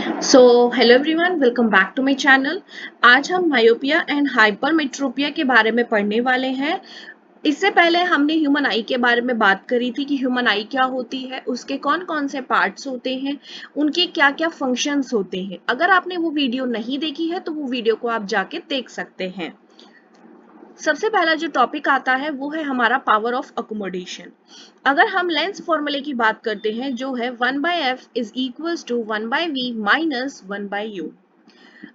So hello everyone, welcome back to my channel. आज हम myopia and hypermetropia के बारे में पढ़ने वाले हैं। इससे पहले हमने ह्यूमन आई के बारे में बात करी थी कि ह्यूमन आई क्या होती है, उसके कौन कौन से पार्ट्स होते हैं, उनके क्या क्या फंक्शंस होते हैं। अगर आपने वो वीडियो नहीं देखी है तो वो वीडियो को आप जाके देख सकते हैं। सबसे पहला जो टॉपिक आता है वो है हमारा पावर ऑफ अकोमोडेशन। अगर हम लेंस फॉर्मूले की बात करते हैं जो है 1/f is equals to 1/v minus 1/u।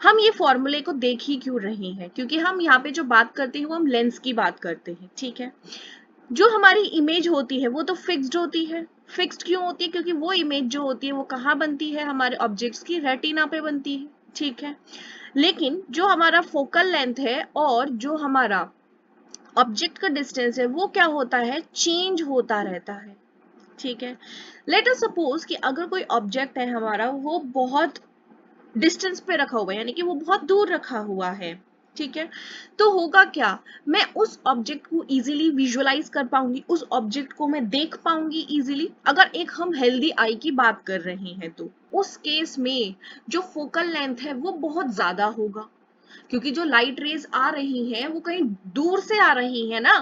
हम ये फॉर्मूले को देख ही क्यों रहे हैं, क्योंकि हम यहाँ पे जो बात करते हैं वो हम लेंस की बात करते हैं। ठीक है, जो हमारी इमेज होती है वो तो फिक्स्ड होती है। फिक्स्ड क्यों होती है? क्योंकि वो इमेज जो होती है वो कहाँ बनती है, हमारे ऑब्जेक्ट्स की रेटिना पे बनती है। ठीक है, लेकिन जो हमारा फोकल लेंथ है और जो हमारा ऑब्जेक्ट का डिस्टेंस है वो क्या होता है, चेंज होता रहता है। ठीक है, लेट अस सपोज कि अगर कोई ऑब्जेक्ट है हमारा वो बहुत डिस्टेंस पे रखा हुआ है, यानी कि वो बहुत दूर रखा हुआ है। ठीक है, तो होगा क्या, मैं उस ऑब्जेक्ट को इजीली विजुअलाइज कर पाऊंगी, उस ऑब्जेक्ट को मैं देख पाऊंगी इजीली। अगर एक हम हेल्दी आई की बात कर रहे हैं तो उस केस में जो फोकल लेंथ है वो बहुत ज्यादा होगा, क्योंकि जो लाइट रेज आ रही हैं वो कहीं दूर से आ रही है ना,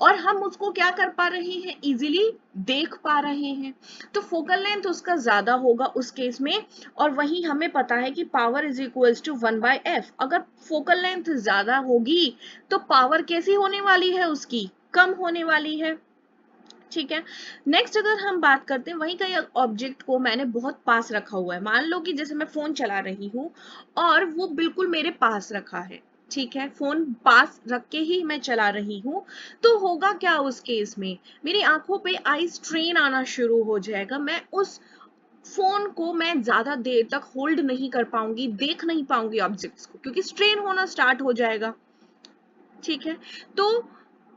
और हम उसको क्या कर पा रहे हैं, इजीली देख पा रहे हैं। तो फोकल लेंथ उसका ज्यादा होगा उस केस में। और वही हमें पता है कि power is equals to 1/f। अगर फोकल लेंथ ज्यादा होगी तो पावर कैसी होने वाली है, उसकी कम होने वाली है। ठीक है, नेक्स्ट अगर हम बात करते हैं वही कई ऑब्जेक्ट को मैंने बहुत पास रखा हुआ है, मान लो कि जैसे मैं फोन चला रही हूँ और वो बिल्कुल मेरे पास रखा है। ठीक है, फोन पास रख के ही मैं चला रही हूँ, तो होगा क्या उस केस में, मेरी आंखों पे आई स्ट्रेन आना शुरू हो जाएगा। मैं उस फोन को मैं ज्यादा देर तक होल्ड नहीं कर पाऊंगी, देख नहीं पाऊंगी ऑब्जेक्ट्स को, क्योंकि स्ट्रेन होना स्टार्ट हो जाएगा। ठीक है, तो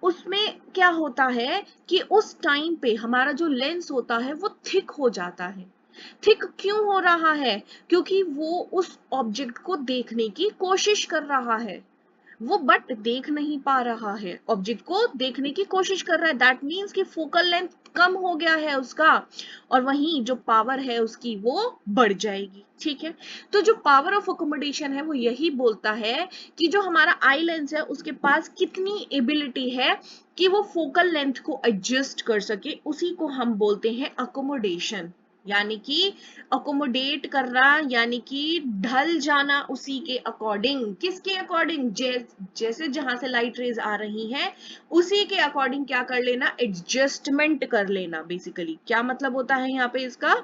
उसमें क्या होता है कि उस टाइम पे हमारा जो लेंस होता है वो थिक हो जाता है। थिक क्यों हो रहा है? क्योंकि वो उस ऑब्जेक्ट को देखने की कोशिश कर रहा है, वो बट देख नहीं पा रहा है, ऑब्जेक्ट को देखने की कोशिश कर रहा है। दैट मीन्स कि फोकल लेंथ कम हो गया है उसका, और वहीं जो पावर है उसकी वो बढ़ जाएगी। ठीक है, तो जो पावर ऑफ अकोमोडेशन है वो यही बोलता है कि जो हमारा आई लेंस है उसके पास कितनी एबिलिटी है कि वो फोकल लेंथ को एडजस्ट कर सके, उसी को हम बोलते हैं अकोमोडेशन। यानी कि अकोमोडेट करना, यानी कि ढल जाना उसी के अकॉर्डिंग। किसके अकॉर्डिंग? जैसे जहां से लाइट रेज आ रही हैं उसी के अकॉर्डिंग क्या कर लेना, एडजस्टमेंट कर लेना। बेसिकली क्या मतलब होता है यहाँ पे इसका,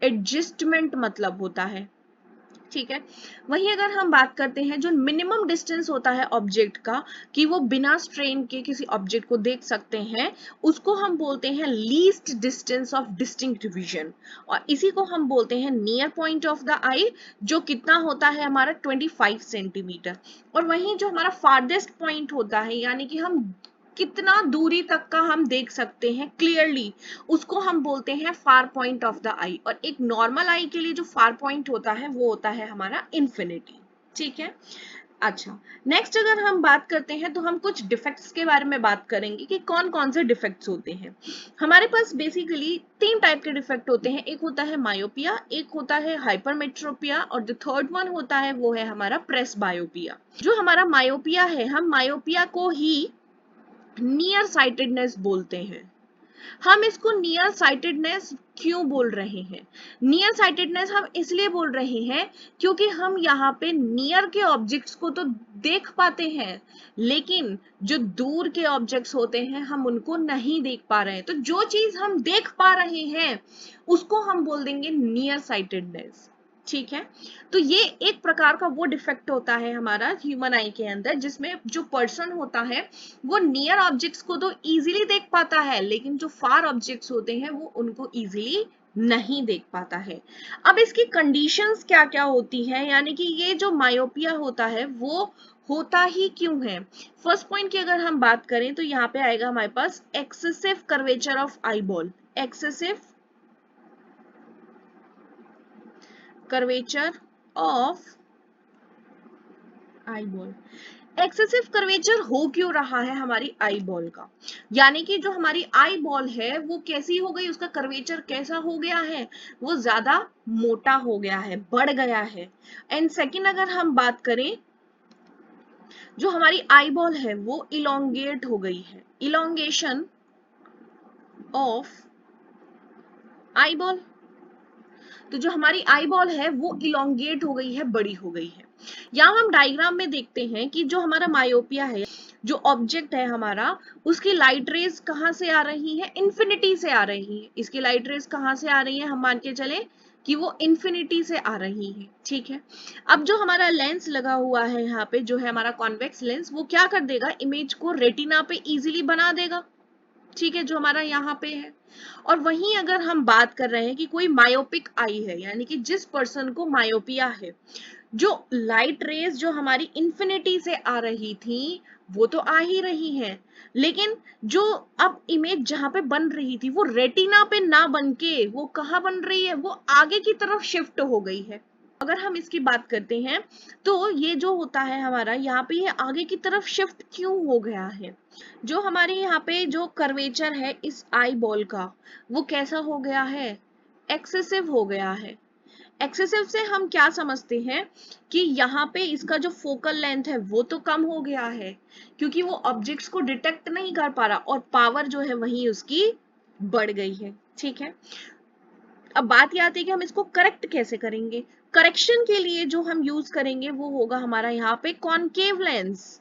एडजस्टमेंट मतलब होता है। ठीक है, वहीं अगर हम बात करते हैं जो मिनिमम डिस्टेंस होता है ऑब्जेक्ट का, कि वो बिना स्ट्रेन के किसी ऑब्जेक्ट को देख सकते हैं, उसको हम बोलते हैं least distance of distinct vision, और इसी को हम बोलते हैं नियर पॉइंट ऑफ द आई, जो कितना होता है हमारा 25 सेंटीमीटर। और वहीं जो हमारा फारदेस्ट पॉइंट होता है, यानी कि हम कितना दूरी तक का हम देख सकते हैं क्लियरली, उसको हम बोलते हैं फार पॉइंट ऑफ द आई। और एक नॉर्मल आई के लिए जो फार पॉइंट होता है वो होता है हमारा इंफिनिटी। ठीक है, अच्छा, नेक्स्ट अगर हम बात करते हैं तो हम कुछ डिफेक्ट्स के बारे में बात करेंगे कि कौन कौन से डिफेक्ट्स होते हैं। हमारे पास बेसिकली तीन टाइप के डिफेक्ट होते हैं, एक होता है मायोपिया, एक होता है हाइपरमेट्रोपिया, और जो थर्ड वन होता है वो है हमारा प्रेसबायोपिया। जो हमारा मायोपिया है, हम मायोपिया को ही नियर साइटेडनेस बोलते हैं। हम इसको नियर साइटेडनेस क्यों बोल रहे हैं? नियर साइटेडनेस हम इसलिए बोल रहे हैं क्योंकि हम यहाँ पे नियर के ऑब्जेक्ट्स को तो देख पाते हैं, लेकिन जो दूर के ऑब्जेक्ट्स होते हैं हम उनको नहीं देख पा रहे हैं। तो जो चीज हम देख पा रहे हैं उसको हम बोल देंगे नियर साइटेडनेस। ठीक है, तो ये एक प्रकार का वो डिफेक्ट होता है हमारा ह्यूमन आई के अंदर, जिसमें जो पर्सन होता है वो नियर ऑब्जेक्ट्स को तो इजीली देख पाता है, लेकिन जो फार ऑब्जेक्ट्स होते हैं वो उनको इजीली नहीं देख पाता है। अब इसकी कंडीशंस क्या क्या होती हैं, यानी कि ये जो मायोपिया होता है वो होता ही क्यों है। फर्स्ट पॉइंट की अगर हम बात करें तो यहाँ पे आएगा हमारे पास excessive curvature of eyeball. Excessive curvature of eyeball। Excessive curvature हो क्यों रहा है हमारी आई बॉल का, यानी कि जो हमारी आई बॉल है वो कैसी हो गई, उसका कर्वेचर कैसा हो गया है, वो ज्यादा मोटा हो गया है, बढ़ गया है। एंड सेकंड अगर हम बात करें, जो हमारी आई बॉल है वो इलोंगेट हो गई है, इलोंगेशन ऑफ आई बॉल। तो जो हमारी आई बॉल है वो इलोंगेट हो गई है, बड़ी हो गई है। यहाँ हम डायग्राम में देखते हैं कि जो हमारा मायोपिया है, जो ऑब्जेक्ट है हमारा, उसकी लाइट रेज कहाँ से आ रही है, इन्फिनिटी से आ रही है। इसकी लाइट रेज कहाँ से आ रही है, हम मान के चले कि वो इन्फिनिटी से आ रही है, ठीक है। अब जो हमारा लेंस लगा हुआ है यहाँ पे, जो है हमारा कॉन्वेक्स लेंस, वो क्या कर देगा, इमेज को रेटिना पे इजीली बना देगा, ठीक है, जो हमारा यहाँ पे है। और वहीं अगर हम बात कर रहे हैं कि कोई मायोपिक आई है, यानी कि जिस पर्सन को मायोपिया है, जो लाइट रेज जो हमारी इंफिनिटी से आ रही थी वो तो आ ही रही है, लेकिन जो अब इमेज जहां पे बन रही थी वो रेटिना पे ना बन के वो कहाँ बन रही है, वो आगे की तरफ शिफ्ट हो गई है। अगर हम इसकी बात करते हैं तो ये जो होता है हमारा यहाँ पे, ये आगे की तरफ शिफ्ट क्यों हो गया है, जो हमारे यहाँ पे जो कर्वेचर है इस आई बॉल का, वो कैसा हो गया है, एक्सेसिव हो गया है। एक्सेसिव से हम क्या समझते हैं कि यहाँ पे इसका जो फोकल लेंथ है वो तो कम हो गया है, क्योंकि वो ऑब्जेक्ट्स को डिटेक्ट नहीं कर पा रहा, और पावर जो है वही उसकी बढ़ गई है, ठीक है। अब बात ये आती है कि हम इसको करेक्ट कैसे करेंगे। करेक्शन के लिए जो हम यूज करेंगे वो होगा हमारा यहाँ पे कॉनकेव लेंस,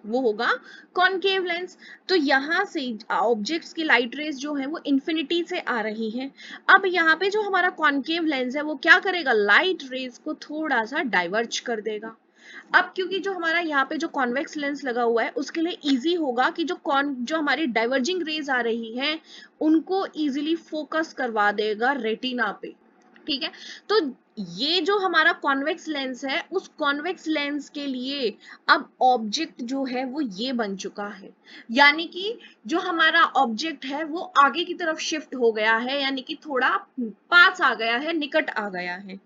वो होगा कॉनकेव लेंस। तो यहां से ऑब्जेक्ट्स की लाइट रेज जो है वो इंफिनिटी से आ रही है। अब यहाँ पे जो हमारा कॉनकेव लेंस है वो क्या करेगा, लाइट रेज को थोड़ा सा डाइवर्ज कर देगा। अब क्योंकि जो हमारा यहाँ पे जो कॉन्वेक्स लेंस लगा हुआ है उसके लिए इजी होगा कि जो हमारी डाइवर्जिंग रेज आ रही है उनको इजीली फोकस करवा देगा रेटिना पे, ठीक है। तो ये जो हमारा कॉन्वेक्स लेंस है, उस कॉन्वेक्स लेंस के लिए अब ऑब्जेक्ट जो है वो ये बन चुका है, यानी कि जो हमारा ऑब्जेक्ट है वो आगे की तरफ शिफ्ट हो गया है, यानी कि थोड़ा पास आ गया है, निकट आ गया है।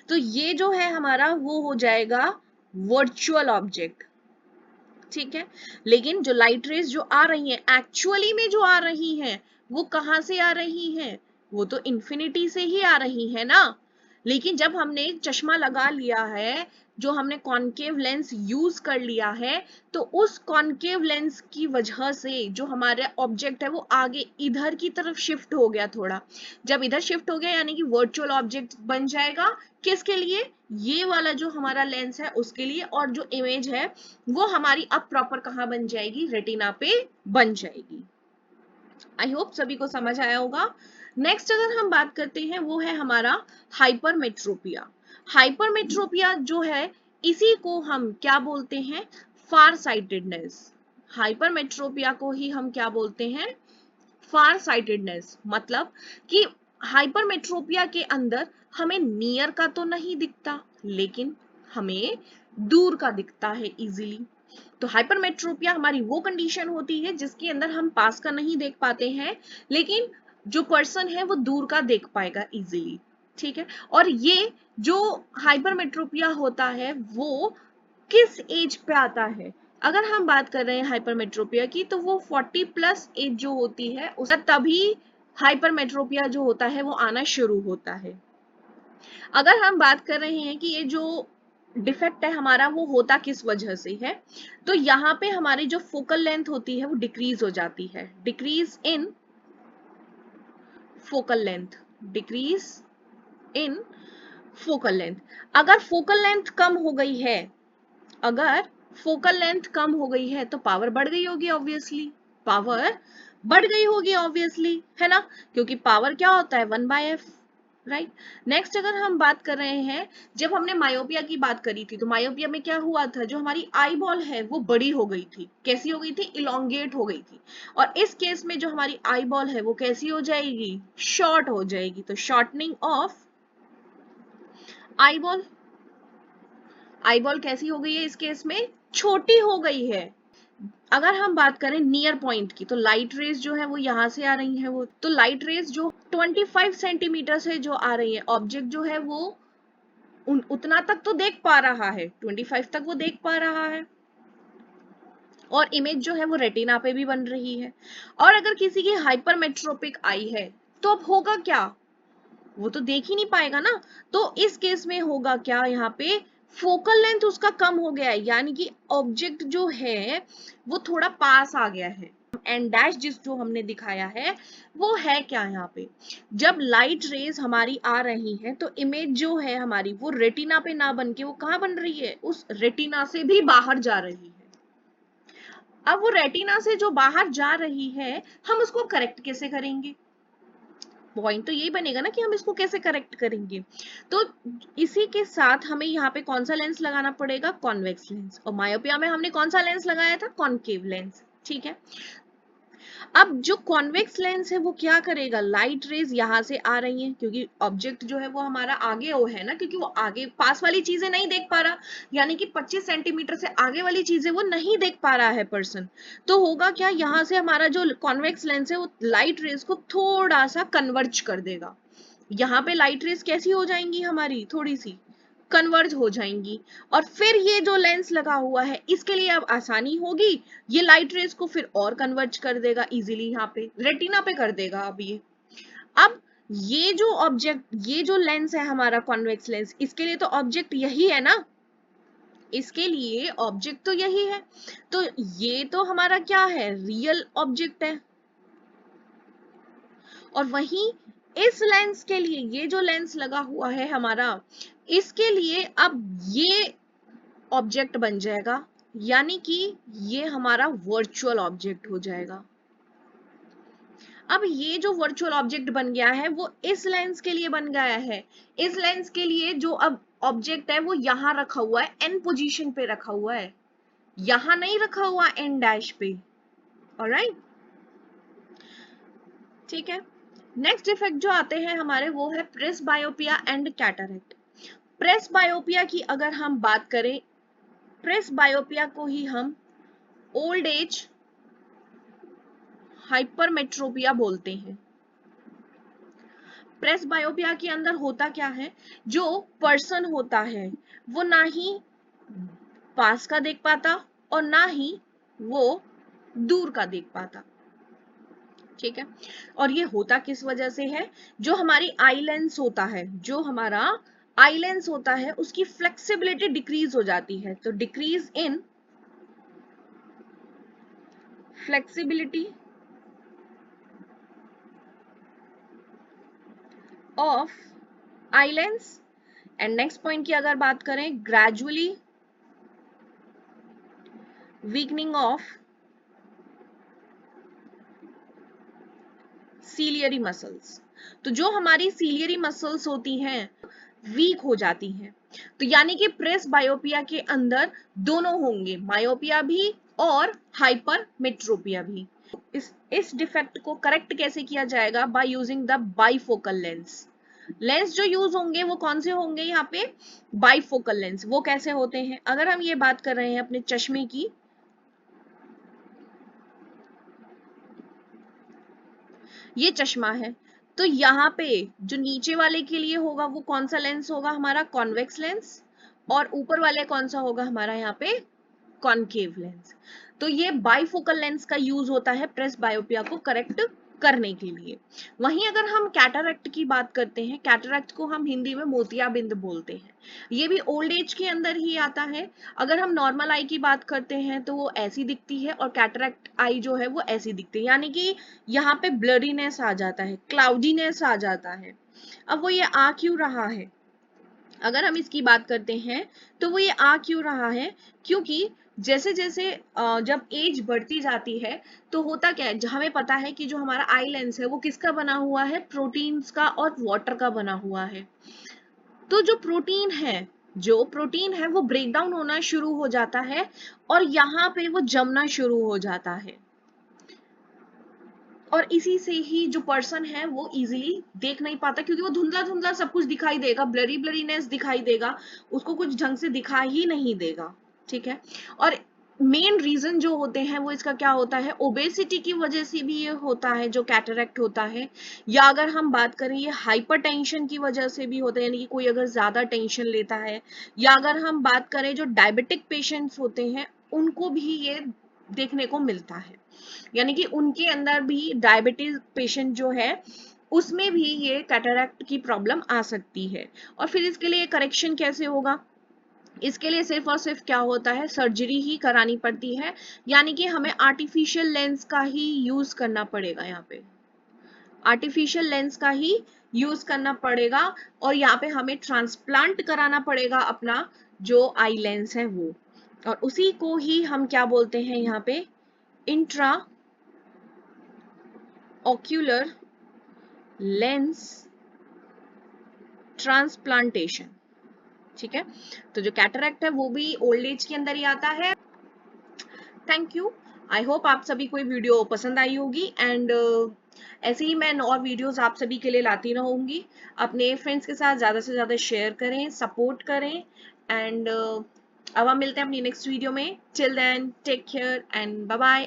तो ये जो है हमारा वो हो जाएगा वर्चुअल ऑब्जेक्ट, ठीक है। लेकिन जो लाइट रेज जो आ रही है एक्चुअली में जो आ रही है वो कहां से आ रही है, वो तो इंफिनिटी से ही आ रही है ना। लेकिन जब हमने चश्मा लगा लिया है, जो हमने कॉनकेव लेंस यूज कर लिया है, तो उस कॉनकेव लेंस की वजह से जो हमारा ऑब्जेक्ट है वो आगे इधर की तरफ शिफ्ट हो गया थोड़ा। जब इधर शिफ्ट हो गया यानी कि वर्चुअल ऑब्जेक्ट बन जाएगा, किसके लिए, ये वाला जो हमारा लेंस है उसके लिए, और जो इमेज है वो हमारी अब प्रॉपर कहां बन जाएगी, रेटिना पे बन जाएगी। आई होप सभी को समझ आया होगा। नेक्स्ट अगर हम बात करते हैं वो है हमारा हाइपरमेट्रोपिया। हाइपरमेट्रोपिया जो है इसी को हम क्या बोलते हैं, फार साइटेडनेस। हाइपरमेट्रोपिया को ही हम क्या बोलते हैं, फार साइटेडनेस। मतलब कि हाइपरमेट्रोपिया के अंदर हमें नियर का तो नहीं दिखता, लेकिन हमें दूर का दिखता है इजीली। तो हाइपरमेट्रोपिया हमारी वो कंडीशन होती है जिसके अंदर हम पास का नहीं देख पाते हैं, लेकिन जो पर्सन है वो दूर का देख पाएगा इजीली, ठीक है। और ये जो हाइपरमेट्रोपिया होता है वो किस एज पे आता है, अगर हम बात कर रहे हैं हाइपरमेट्रोपिया की, तो वो 40 प्लस एज जो होती है उसका तभी हाइपरमेट्रोपिया जो होता है वो आना शुरू होता है। अगर हम बात कर रहे हैं कि ये जो डिफेक्ट है हमारा वो होता किस वजह से है, तो यहाँ पे हमारी जो फोकल लेंथ होती है वो डिक्रीज हो जाती है, decrease in focal length, decrease in focal length. अगर फोकल लेंथ कम हो गई है, अगर फोकल लेंथ कम हो गई है तो पावर बढ़ गई होगी ऑब्वियसली, पावर बढ़ गई होगी ऑब्वियसली, है ना, क्योंकि पावर क्या होता है 1/f, राइट। नेक्स्ट अगर हम बात कर रहे हैं, जब हमने मायोपिया की बात करी थी तो मायोपिया में क्या हुआ था, जो हमारी आई बॉल है वो बड़ी हो गई थी, कैसी हो गई थी, इलोंगेट हो गई थी। और इस केस में जो हमारी आई बॉल है वो कैसी हो जाएगी, शॉर्ट हो जाएगी। तो shortening of eye ball, eye ball कैसी हो गई है इस केस में, छोटी हो गई है। अगर हम बात करें नियर पॉइंट की, तो लाइट रेज जो है वो यहां से आ रही है, वो तो लाइट रेज जो 25 सेंटीमीटर से जो आ रही है, ऑब्जेक्ट जो है वो उतना तक तो देख पा रहा है, 25 तक वो देख पा रहा है, और इमेज जो है वो रेटिना पे भी बन रही है। और अगर किसी की हाइपरमेट्रोपिक आई है तो अब होगा क्या, वो तो देख ही नहीं पाएगा ना। तो इस केस में होगा क्या, यहाँ पे फोकल लेंथ उसका कम हो गया है, यानी कि ऑब्जेक्ट जो है वो थोड़ा पास आ गया है। एंड डैश जिस जो हमने दिखाया है वो है क्या, यहाँ पे जब लाइट रेज हमारी आ रही है तो इमेज जो है हमारी वो रेटिना पे ना बन के वो कहाँ बन रही है, उस रेटिना से भी बाहर जा रही है। अब वो रेटिना से जो बाहर जा रही है हम उसको करेक्ट कैसे करेंगे, पॉइंट तो यही बनेगा ना कि हम इसको कैसे करेक्ट करेंगे। तो इसी के साथ हमें यहाँ पे कौन सा लेंस लगाना पड़ेगा, कॉन्वेक्स लेंस। और मायोपिया में हमने कौन सा लेंस लगाया था, कॉनकेव लेंस। ठीक है, अब जो कॉन्वेक्स लेंस है वो क्या करेगा, लाइट रेज यहाँ से आ रही है क्योंकि ऑब्जेक्ट जो है वो हमारा आगे वो है ना, क्योंकि वो आगे पास वाली चीजें नहीं देख पा रहा, यानी कि 25 सेंटीमीटर से आगे वाली चीजें वो नहीं देख पा रहा है पर्सन। तो होगा क्या, यहाँ से हमारा जो कॉन्वेक्स लेंस है वो लाइट रेज को थोड़ा सा कन्वर्ज कर देगा। यहाँ पे लाइट रेज कैसी हो जाएंगी हमारी, थोड़ी सी कन्वर्ज हो जाएंगी। और फिर ये जो लेंस लगा हुआ है इसके लिए अब आसानी होगी, ये लाइट रेज को फिर और कन्वर्ज कर देगा इजीली, यहाँ पे रेटिना पे कर देगा। अब ये जो ऑब्जेक्ट, ये जो लेंस है हमारा कॉन्वेक्स लेंस, इसके लिए तो ऑब्जेक्ट यही है ना, इसके लिए ऑब्जेक्ट तो यही है। तो ये तो हमारा क्या है, रियल ऑब्जेक्ट है। और वहीं इस लेंस के लिए ये जो लेंस लगा हुआ है हमारा, इसके लिए अब ये ऑब्जेक्ट बन जाएगा, यानी कि ये हमारा वर्चुअल ऑब्जेक्ट हो जाएगा। अब ये जो वर्चुअल ऑब्जेक्ट बन गया है वो इस लेंस के लिए बन गया है। इस लेंस के लिए जो अब ऑब्जेक्ट है वो यहां रखा हुआ है, एन पोजीशन पे रखा हुआ है, यहां नहीं रखा हुआ एन डैश पे। ऑलराइट, ठीक है। नेक्स्ट इफेक्ट जो आते हैं हमारे वो है प्रेस बायोपिया एंड कैटरेक्ट। प्रेस बायोपिया की अगर हम बात करें, प्रेस बायोपिया को ही हम ओल्ड एज हाइपरमेट्रोपिया बोलते हैं। प्रेस बायोपिया के अंदर होता क्या है, जो पर्सन होता है वो ना ही पास का देख पाता और ना ही वो दूर का देख पाता। ठीक है, और ये होता किस वजह से है, जो हमारी आई लेंस होता है, जो हमारा आई लेंस होता है उसकी फ्लेक्सिबिलिटी डिक्रीज हो जाती है। तो decrease in flexibility of eye lens. And next point की अगर बात करें, gradually weakening of ciliary muscles. तो जो हमारी सीलियरी मसल्स होती हैं वीक हो जाती हैं। तो यानी कि प्रेस बायोपिया के अंदर दोनों होंगे, मायोपिया भी और हाइपरमेट्रोपिया भी। इस डिफेक्ट को करेक्ट कैसे किया जाएगा, by using the bifocal lens. Lens जो यूज होंगे वो कौन से होंगे, यहाँ पे बाइफोकल लेंस। वो कैसे होते हैं, अगर हम ये बात कर रहे हैं अपने चश्मे की, ये चश्मा है, तो यहाँ पे जो नीचे वाले के लिए होगा वो कौन सा लेंस होगा, हमारा कॉन्वेक्स लेंस। और ऊपर वाले कौन सा होगा हमारा यहाँ पे कॉनकेव लेंस। तो ये बाइफोकल लेंस का यूज होता है प्रेस बायोपिया को करेक्ट करने के लिए। वहीं अगर हम कैटरैक्ट की बात करते हैं, कैटरैक्ट को हम हिंदी में मोतियाबिंद बोलते हैं, ये भी ओल्ड एज के अंदर ही आता है। अगर हम नॉर्मल आई की बात करते हैं तो वो ऐसी दिखती है, और कैटरैक्ट आई जो है वो ऐसी दिखती है, यानी कि यहाँ पे ब्लरीनेस आ जाता है, क्लाउडीनेस आ जाता है। अब वो ये आ क्यों रहा है, अगर हम इसकी बात करते हैं तो वो ये आ क्यों रहा है, क्योंकि जैसे जैसे जब एज बढ़ती जाती है तो होता क्या है, हमें पता है कि जो हमारा आई लेंस है वो किसका बना हुआ है, प्रोटीन्स का और वाटर का बना हुआ है। तो जो प्रोटीन है वो ब्रेक डाउन होना शुरू हो जाता है और यहाँ पे वो जमना शुरू हो जाता है। और इसी से ही जो पर्सन है वो इजीली देख नहीं पाता, क्योंकि वो धुंधला धुंधला सब कुछ दिखाई देगा, ब्लरी ब्लरीनेस दिखाई देगा, उसको कुछ ढंग से दिखाई ही नहीं देगा। ठीक है, और मेन रीजन जो होते हैं वो इसका क्या होता है, ओबेसिटी की वजह से भी ये होता है जो कैटरैक्ट होता है, या अगर हम बात करें ये हाइपरटेंशन की वजह से भी होता है, यानी कि कोई अगर ज्यादा टेंशन लेता है, या अगर हम बात करें जो डायबिटिक पेशेंट्स होते हैं उनको भी ये देखने को मिलता है, यानी कि उनके अंदर भी डायबिटीज पेशेंट जो है उसमें भी ये कैटरैक्ट की प्रॉब्लम आ सकती है। और फिर इसके लिए करेक्शन कैसे होगा, इसके लिए सिर्फ और सिर्फ क्या होता है, सर्जरी ही करानी पड़ती है, यानी कि हमें आर्टिफिशियल लेंस का ही यूज करना पड़ेगा, यहाँ पे आर्टिफिशियल लेंस का ही यूज करना पड़ेगा, और यहाँ पे हमें ट्रांसप्लांट कराना पड़ेगा अपना जो आई लेंस है वो, और उसी को ही हम क्या बोलते हैं यहाँ पे, इंट्रा ऑक्यूलर लेंस ट्रांसप्लांटेशन। ठीक है, तो जो कैटरैक्ट है वो भी ओल्ड एज के अंदर ही आता है। थैंक यू, आई होप आप सभी को वीडियो पसंद आई होगी, एंड ऐसे ही मैं और वीडियोस आप सभी के लिए लाती रहूंगी। अपने फ्रेंड्स के साथ ज़्यादा से ज़्यादा शेयर करें, सपोर्ट करें, एंड अब हम मिलते हैं अपनी नेक्स्ट वीडियो में। Till then take care and bye bye.